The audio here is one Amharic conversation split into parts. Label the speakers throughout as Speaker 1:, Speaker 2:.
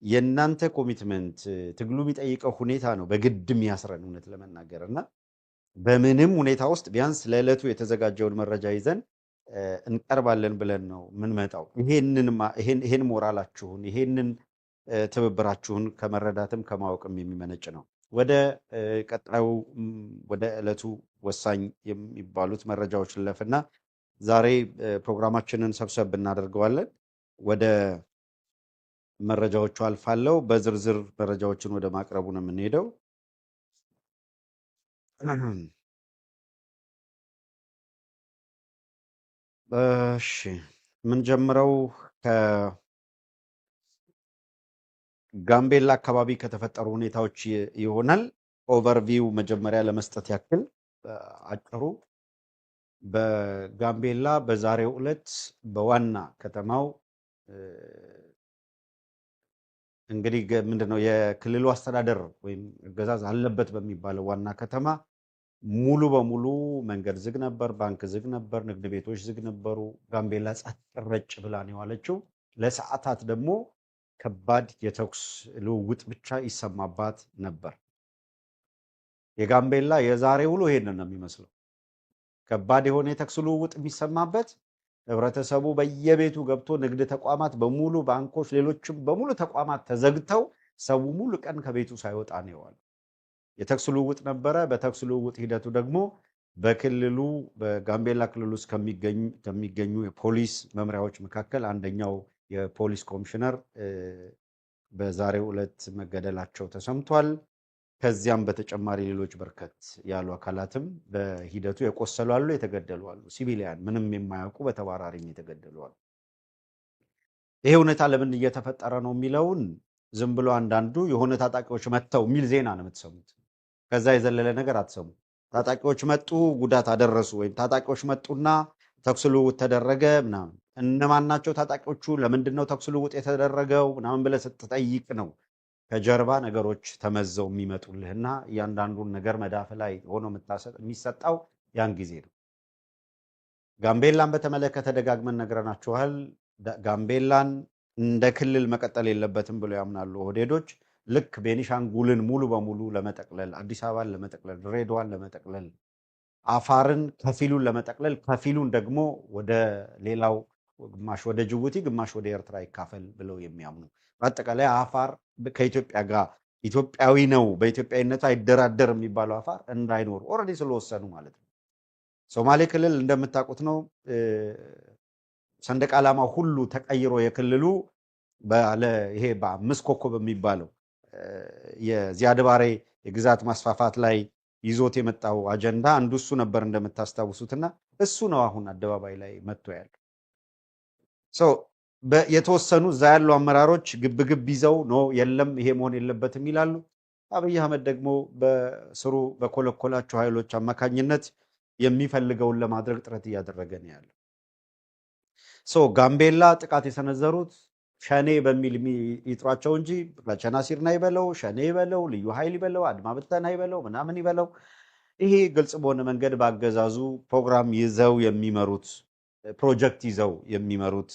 Speaker 1: የናንተ ኮሚትመንት ትግሉ የሚጠይቀው ሁኔታ ነው በግድም ያስረን እውነት ለመናገርና በምንም ሁኔታ ውስጥ ቢያንስ ለዕለቱ የተዘጋጀውን መረጃ ይዘን እንቀርባለን ብለን ነው ምንመጣው ይሄን ሞራላችሁን ይሄንን ትብብራችሁን ከመረዳትም ከማወቅም የሚመነጭ ነው ወደ ቀጣዩ ወደ ዕለቱ ወሳኝ የሚባሉት መረጃዎች ለፍና ዛሬ ፕሮግራማችንን ሰብሰብ እናደርገዋለን ወደ መረጃዎቹ አልፋለው በዝርዝር መረጃዎችን ወደ ማቅረቡ ነው የምንሄደው እሺ ምን ጀምረው ከጋምቤላ አካባቢ ከተፈጠሩ ሁኔታዎች ይሆናል ኦቨርቪው መጀመሪያ ለመስጠት ያክል አጭሩ በጋምቤላ በዛሬው ዕለት በዋና ከተማው እንግዲህ ምንድነው የክልሉ አስተዳደር ወይም ገዛዝ አለበት በሚባለው ዋና ከተማ ሙሉ በሙሉ መንገድ ዝግ ነበር ባንክ ዝግ ነበር ንግድ ቤቶች ዝግ ነበሩ ጋምቤላ ጸጥ ረጭ ብላ ነው ያለችው ለሰዓታት ደግሞ ከባድ የተኩስ ልውውጥ ብቻ ይሰማባት ነበር የጋምቤላ የዛሬ ውሎ ይሄንን ነው የሚመስለው ከባድ የሆነ የተኩስ ልውውጥ የሚሰማበት ህብረተሰቡ በየቤቱ ገብቶ ንግድ ተቋማት በሙሉ ባንኮች ሌሎችም በሙሉ ተቋማት ተዘግተው ሰው ሙሉ ቀን ከቤቱ ሳይወጣ ነው የዋለው የተኩስ ልውውጥ ነበረ በተኩስ ልውውጥ ሂደቱ ደግሞ በክልሉ በጋምቤላ ክልል ውስጥ ከሚገኙ የፖሊስ መምሪያዎች መካከል አንደኛው የፖሊስ ኮሚሽነር በዛሬው ዕለት መገደላቸው ተሰምቷል ከዚያም በተጨማሪ ሌሎች በርከት ያሉ አካላትም በሂደቱ የቆሰሉ አሉ የተገደሉ አሉ ሲቪሊያን ምንም የማያውቁ በተባራሪም የተገደሉ አሉ ይሄ ሁኔታ ለምን እየተፈጠረ ነው የሚለውን ዝም ብሎ አንዳንዱ የሆነ ታጣቂዎች መተው ሚል ዜና ነው የምትሰሙት ከዛ የዘለለ ነገር አትሰሙ ታጣቂዎች መጡ ጉዳት አደረሱ ወይም ታጣቂዎች መጡና ተኩስ ልውውጥ ተደረገ ምናምን እነማን ናቸው ታጣቂዎቹ ለምንድነው ተኩስ ልውውጥ የተደረገው ምናምን ብለህ ስትጠይቅ ነው ከጀርባ ነገሮች ተመዘው የሚመጡልህና ያንዳንዱን ነገር መዳፍ ላይ ሆኖ የሚሰጣው ያን ጊዜ ነው ጋምቤላን በተመለከተ ደጋግመን ነገረናችኋል ጋምቤላን እንደ ክልል መቀጠል የለበትም ብለው ያምናሉ ኦህዴዶች ልክ ቤኒሻንጉልን ሙሉ በሙሉ ለመጠቅለል አዲስ አበባን ለመጠቅለል ድሬዳዋን ለመጠቅለል አፋርን ከፊሉን ለመጠቅለል ከፊሉን ደግሞ ወደ ሌላው ግማሽ ወደ ጅቡቲ ግማሽ ወደ ኤርትራ ይካፈል ብለው የሚያምኑ በአጠቃላይ አፋር ከኢትዮጵያ ጋር ኢትዮጵያዊ ነው በኢትዮጵያዊነቱ አይደራደር የሚባለው አፋር እንዳይኖር ኦልሬዲ ስለወሰኑ ማለት ነው ሶማሌ ክልል እንደምታውቁት ነው ሰንደቅ ዓላማ ሁሉ ተቀይሮ የክልሉ ባለ ይሄ በአምስት ኮከብ የሚባለው የዚያድ ባሬ የግዛት ማስፋፋት ላይ ይዞት የመጣው አጀንዳ አንዱ እሱ ነበር እንደምታስታውሱትና እሱ ነው አሁን አደባባይ ላይ መጥቶ ያለው የተወሰኑ እዛ ያሉ አመራሮች ግብግብ ይዘው ነው የለም ይሄ መሆን የለበትም ይላሉ አብይ አህመድ ደግሞ በስሩ በኮለኮላቸው ኃይሎች አማካኝነት የሚፈልገውን ለማድረግ ጥረት እያደረገ ነው ያለው ጋምቤላ ጥቃት የሰነዘሩት ሸኔ በሚል ይጥሯቸው እንጂ ለቸና ሲርና ይበለው ሸኔ ይበለው ልዩ ኃይል ይበለው አድማ ብተና ይበለው ምናምን ይበለው ይሄ ግልጽ በሆነ መንገድ ባገዛዙ ፕሮግራም ይዘው የሚመሩት ፕሮጀክት ይዘው የሚመሩት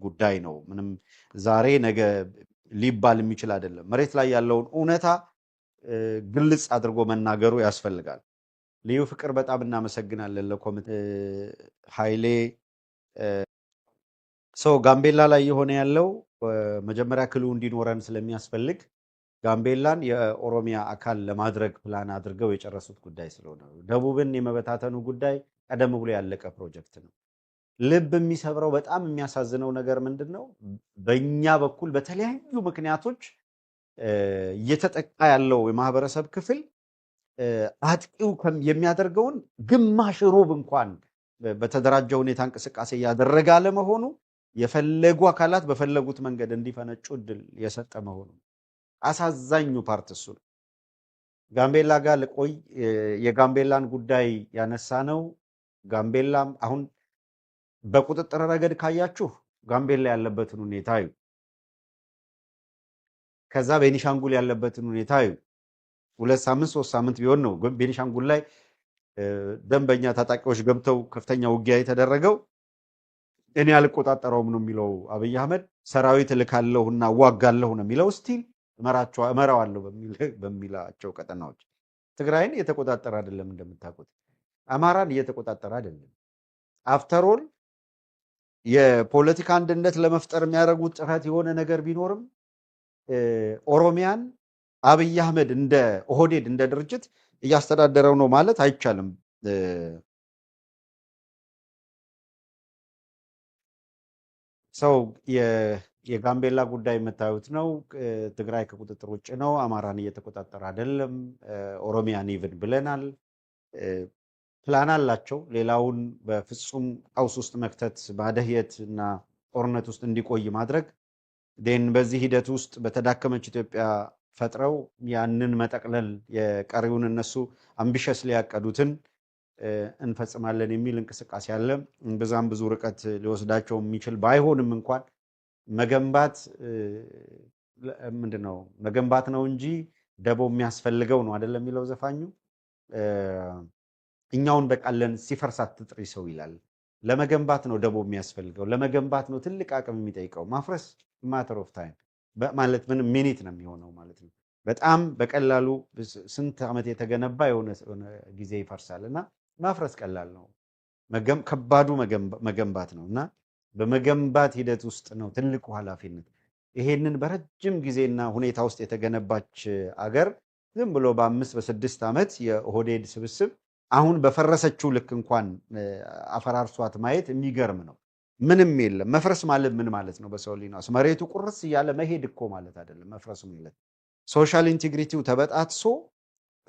Speaker 1: ጉዳይ ነው ምንም ዛሬ ነገ ሊባል የሚችል አይደለም መሬት ላይ ያለውን እውነታ ግልጽ አድርጎ መናገሩ ያስፈልጋል ልዩ ፍቅር በጣም እናመሰግናለን ለኮሚቴ ኃይሌ ጋምቤላ ላይ የሆነ ያለው መጀመሪያ ክልሉ እንዲኖረን ስለሚያስፈልግ ጋምቤላን የኦሮሚያ አካል ለማድረግ ፕላን አድርገው የጨረሱት ጉዳይ ስለሆነ ደቡብን የመበታተኑ ጉዳይ ቀደም ብሎ ያለቀ ፕሮጀክት ነው ልብ የሚሰብረው በጣም የሚያሳዝነው ነገር ምንድነው በእኛ በኩል በተለያዩ ምክንያቶች እየተጠቃ ያለው የማህበረሰብ ክፍል አጥቂው የሚያደርገውን ግማሽ ሩብ እንኳን በተደራጀ ሁኔታ እንቅስቃሴ ያደረገ አለመሆኑ የፈለጉ አካላት በፈለጉት መንገድ እንዲፈነጩ እድል የሰጠ መሆኑ አሳዛኙ ፓርት እሱ ነው ጋምቤላ ጋር ለቆይ የጋምቤላን ጉዳይ ያነሳ ነው ጋምቤላም አሁን በቁጥጥር ረገድ ካያችሁ ጋምቤላ ያለበትን ሁኔታ እዩ ከዛ ቤኒሻንጉል ያለበትን ሁኔታ እዩ 2 ሳምንት 3 ሳምንት ቢሆን ነው ቤኒሻንጉል ላይ ደንበኛ ታጣቂዎች ገብተው ከፍተኛ ውጊያ የተደረገው እኔ አልቆጣጠረውም ነው የሚለው አብይ አህመድ። ሰራዊት እልካለሁና እዋጋለሁ ነው የሚለው። ስቲል እመራዋለሁ በሚላቸው ቀጠናዎች ትግራይን እየተቆጣጠረ አይደለም። እንደምታውቁት አማራን እየተቆጣጠረ አይደለም። አፍተሮል የፖለቲካ አንድነት ለመፍጠር የሚያደርጉት ጥረት የሆነ ነገር ቢኖርም ኦሮሚያን አብይ አህመድ እንደ ኦህዴድ እንደ ድርጅት እያስተዳደረው ነው ማለት አይቻልም። ሰው የጋምቤላ ጉዳይ የምታዩት ነው። ትግራይ ከቁጥጥር ውጭ ነው። አማራን እየተቆጣጠረ አይደለም። ኦሮሚያን ኢቭን ብለናል። ፕላን አላቸው። ሌላውን በፍጹም ቀውስ ውስጥ መክተት፣ ማደህየት እና ጦርነት ውስጥ እንዲቆይ ማድረግ ን በዚህ ሂደት ውስጥ በተዳከመች ኢትዮጵያ ፈጥረው ያንን መጠቅለል የቀሪውን እነሱ አምቢሸስ ሊያቀዱትን እንፈጽማለን የሚል እንቅስቃሴ አለ። በዛም ብዙ ርቀት ሊወስዳቸው የሚችል ባይሆንም እንኳን መገንባት ምንድነው መገንባት ነው እንጂ ደቦ የሚያስፈልገው ነው አይደለም የሚለው ዘፋኙ። እኛውን በቃለን ሲፈርስ አትጥሪ ሰው ይላል። ለመገንባት ነው ደቦ የሚያስፈልገው፣ ለመገንባት ነው ትልቅ አቅም የሚጠይቀው። ማፍረስ ማተር ኦፍ ታይም ማለት ምን ሚኒት ነው የሚሆነው ማለት ነው። በጣም በቀላሉ ስንት ዓመት የተገነባ የሆነ ጊዜ ይፈርሳል እና ማፍረስ ቀላል ነው። ከባዱ መገንባት ነው እና በመገንባት ሂደት ውስጥ ነው ትልቁ ኃላፊነት። ይሄንን በረጅም ጊዜና ሁኔታ ውስጥ የተገነባች አገር ዝም ብሎ በ5 በ6 ዓመት የኦህዴድ ስብስብ አሁን በፈረሰችው ልክ እንኳን አፈራርሷት ማየት የሚገርም ነው። ምንም የለም። መፍረስ ማለት ምን ማለት ነው? በሰው ሊናስ መሬቱ ቁርስ እያለ መሄድ እኮ ማለት አይደለም መፍረሱ ማለት። ሶሻል ኢንቴግሪቲው ተበጣጥሶ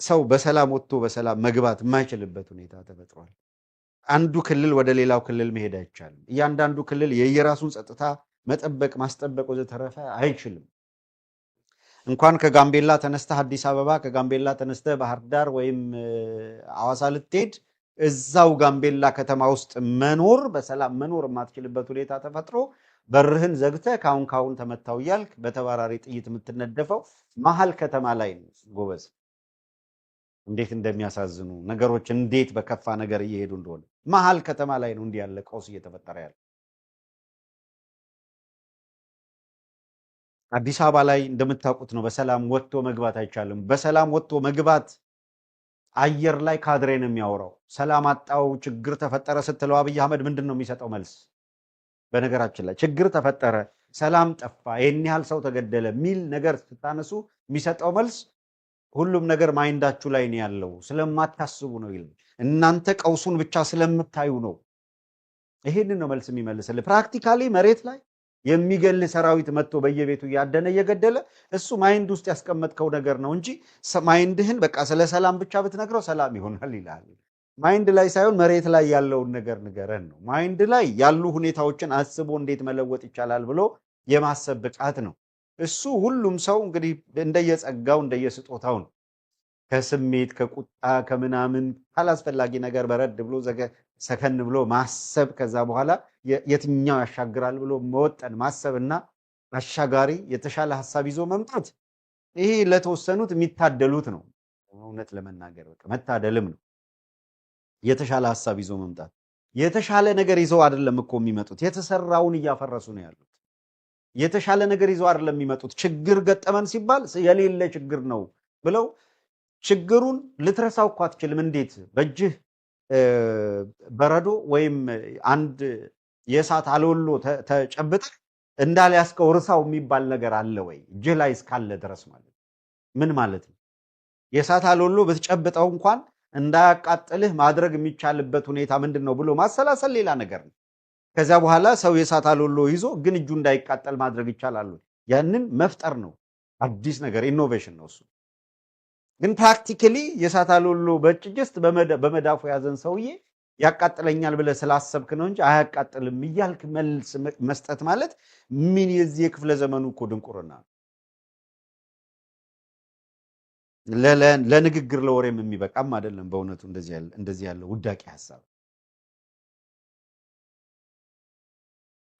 Speaker 1: ሰው በሰላም ወጥቶ በሰላም መግባት የማይችልበት ሁኔታ ተፈጥሯል። አንዱ ክልል ወደ ሌላው ክልል መሄድ አይቻልም። እያንዳንዱ ክልል የየራሱን ጸጥታ መጠበቅ ማስጠበቅ ወዘተረፈ አይችልም። እንኳን ከጋምቤላ ተነስተህ አዲስ አበባ፣ ከጋምቤላ ተነስተህ ባህር ዳር ወይም አዋሳ ልትሄድ እዛው ጋምቤላ ከተማ ውስጥ መኖር በሰላም መኖር የማትችልበት ሁኔታ ተፈጥሮ በርህን ዘግተህ ካሁን ካሁን ተመታው እያልክ በተባራሪ ጥይት የምትነደፈው መሀል ከተማ ላይ ነው። ጎበዝ እንዴት እንደሚያሳዝኑ ነገሮች፣ እንዴት በከፋ ነገር እየሄዱ እንደሆነ መሀል ከተማ ላይ ነው እንዲህ ያለ ቀውስ እየተፈጠረ ያለ። አዲስ አበባ ላይ እንደምታውቁት ነው በሰላም ወጥቶ መግባት አይቻልም። በሰላም ወጥቶ መግባት አየር ላይ ካድሬ ነው የሚያወራው። ሰላም አጣው ችግር ተፈጠረ ስትለው አብይ አህመድ ምንድን ነው የሚሰጠው መልስ? በነገራችን ላይ ችግር ተፈጠረ፣ ሰላም ጠፋ፣ ይህን ያህል ሰው ተገደለ የሚል ነገር ስታነሱ የሚሰጠው መልስ ሁሉም ነገር ማይንዳችሁ ላይ ነው ያለው፣ ስለማታስቡ ነው ይል። እናንተ ቀውሱን ብቻ ስለምታዩ ነው። ይሄንን ነው መልስ የሚመልስልህ። ፕራክቲካሊ መሬት ላይ የሚገል ሰራዊት መጥቶ በየቤቱ እያደነ እየገደለ እሱ ማይንድ ውስጥ ያስቀመጥከው ነገር ነው እንጂ ማይንድህን በቃ ስለ ሰላም ብቻ ብትነግረው ሰላም ይሆናል ይላል። ማይንድ ላይ ሳይሆን መሬት ላይ ያለውን ነገር ንገረን ነው። ማይንድ ላይ ያሉ ሁኔታዎችን አስቦ እንዴት መለወጥ ይቻላል ብሎ የማሰብ ብቃት ነው። እሱ ሁሉም ሰው እንግዲህ እንደየጸጋው እንደየስጦታው ነው። ከስሜት ከቁጣ ከምናምን ካላስፈላጊ ነገር በረድ ብሎ ሰከን ብሎ ማሰብ፣ ከዛ በኋላ የትኛው ያሻግራል ብሎ መወጠን ማሰብና አሻጋሪ የተሻለ ሀሳብ ይዞ መምጣት፣ ይሄ ለተወሰኑት የሚታደሉት ነው። እውነት ለመናገር በቃ መታደልም ነው። የተሻለ ሀሳብ ይዞ መምጣት። የተሻለ ነገር ይዘው አይደለም እኮ የሚመጡት፣ የተሰራውን እያፈረሱ ነው ያሉት። የተሻለ ነገር ይዘው አይደለም የሚመጡት። ችግር ገጠመን ሲባል የሌለ ችግር ነው ብለው ችግሩን ልትረሳው እኮ አትችልም። እንዴት በእጅህ በረዶ ወይም አንድ የእሳት አለወሎ ተጨብጠ እንዳልያዝከው ርሳው የሚባል ነገር አለ ወይ? እጅህ ላይ እስካለ ድረስ ማለት ምን ማለት ነው? የእሳት አለወሎ ብትጨብጠው እንኳን እንዳያቃጥልህ ማድረግ የሚቻልበት ሁኔታ ምንድን ነው ብሎ ማሰላሰል ሌላ ነገር ነው። ከዚያ በኋላ ሰው የእሳት አለወሎ ይዞ ግን እጁ እንዳይቃጠል ማድረግ ይቻላል። ያንን መፍጠር ነው አዲስ ነገር፣ ኢኖቬሽን ነው እሱ። ግን ፕራክቲካሊ የእሳት አለወሎ በጭጅስት በመዳፉ ያዘን ሰውዬ ያቃጥለኛል ብለህ ስላሰብክ ነው እንጂ አያቃጥልም እያልክ መልስ መስጠት ማለት ምን የዚህ የክፍለ ዘመኑ እኮ ድንቁርና ነው። ለንግግር ለወሬም የሚበቃም አይደለም በእውነቱ እንደዚህ ያለ ውዳቂ ሀሳብ።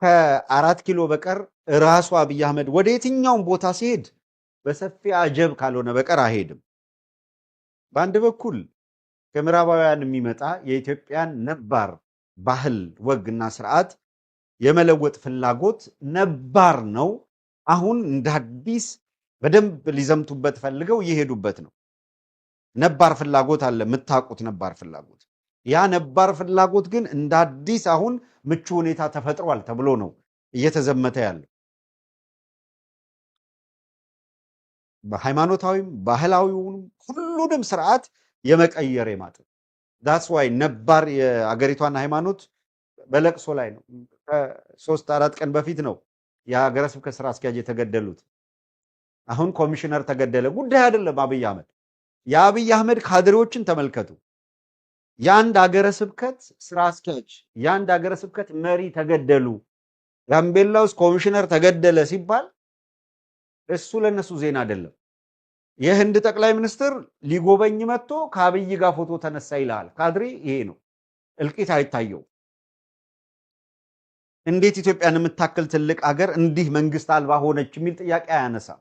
Speaker 1: ከ4 ኪሎ በቀር ራሱ አብይ አህመድ ወደ የትኛውም ቦታ ሲሄድ በሰፊ አጀብ ካልሆነ በቀር አይሄድም። በአንድ በኩል ከምዕራባውያን የሚመጣ የኢትዮጵያን ነባር ባህል ወግና ስርዓት የመለወጥ ፍላጎት ነባር ነው። አሁን እንደ አዲስ በደንብ ሊዘምቱበት ፈልገው እየሄዱበት ነው። ነባር ፍላጎት አለ፣ የምታውቁት ነባር ፍላጎት። ያ ነባር ፍላጎት ግን እንደ አዲስ አሁን ምቹ ሁኔታ ተፈጥሯል ተብሎ ነው እየተዘመተ ያለው። በሃይማኖታዊም ባህላዊውም ሁሉንም ስርዓት የመቀየር የማጥን ዳትስ ዋይ ነባር የአገሪቷን ሃይማኖት በለቅሶ ላይ ነው። ከሶስት አራት ቀን በፊት ነው የሀገረ ስብከት ስራ አስኪያጅ የተገደሉት። አሁን ኮሚሽነር ተገደለ። ጉዳይ አይደለም አብይ አህመድ። የአብይ አህመድ ካድሬዎችን ተመልከቱ። የአንድ ሀገረ ስብከት ስራ አስኪያጅ፣ የአንድ ሀገረ ስብከት መሪ ተገደሉ። ጋምቤላ ውስጥ ኮሚሽነር ተገደለ ሲባል እሱ ለነሱ ዜና አይደለም። የህንድ ጠቅላይ ሚኒስትር ሊጎበኝ መጥቶ ከአብይ ጋር ፎቶ ተነሳ ይላል። ካድሬ ይሄ ነው። እልቂት አይታየው። እንዴት ኢትዮጵያን የምታክል ትልቅ ሀገር እንዲህ መንግስት አልባ ሆነች የሚል ጥያቄ አያነሳም።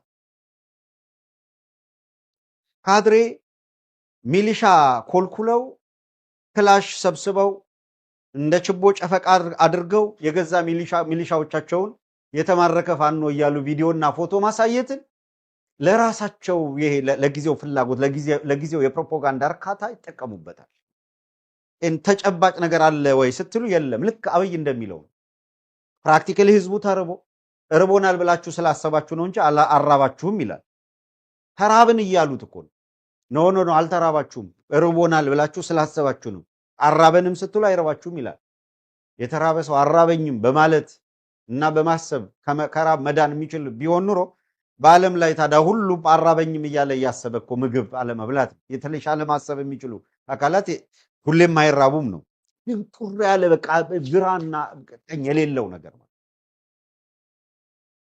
Speaker 1: ካድሬ ሚሊሻ ኮልኩለው ክላሽ ሰብስበው እንደ ችቦ ጨፈቃ አድርገው የገዛ ሚሊሻዎቻቸውን የተማረከ ፋኖ እያሉ ቪዲዮና ፎቶ ማሳየትን ለራሳቸው ይሄ ለጊዜው ፍላጎት ለጊዜው የፕሮፓጋንዳ እርካታ ይጠቀሙበታል። ተጨባጭ ነገር አለ ወይ ስትሉ የለም። ልክ አብይ እንደሚለው ፕራክቲካሊ ህዝቡ እርቦናል ብላችሁ ስላሰባችሁ ነው እንጂ አራባችሁም ይላል። ተራብን እያሉት እኮ ነው። አልተራባችሁም፣ እርቦናል ብላችሁ ስላሰባችሁ ነው። አራበንም ስትሉ አይረባችሁም ይላል። የተራበ ሰው አራበኝም በማለት እና በማሰብ ከራብ መዳን የሚችል ቢሆን ኑሮ በዓለም ላይ ታዲያ ሁሉም አራበኝም እያለ እያሰበ እኮ ምግብ አለመብላት የተሻለ ማሰብ የሚችሉ አካላት ሁሌም አይራቡም ነው። ግን ቁር ያለ በቃ ግራና ቀኝ የሌለው ነገር ነው።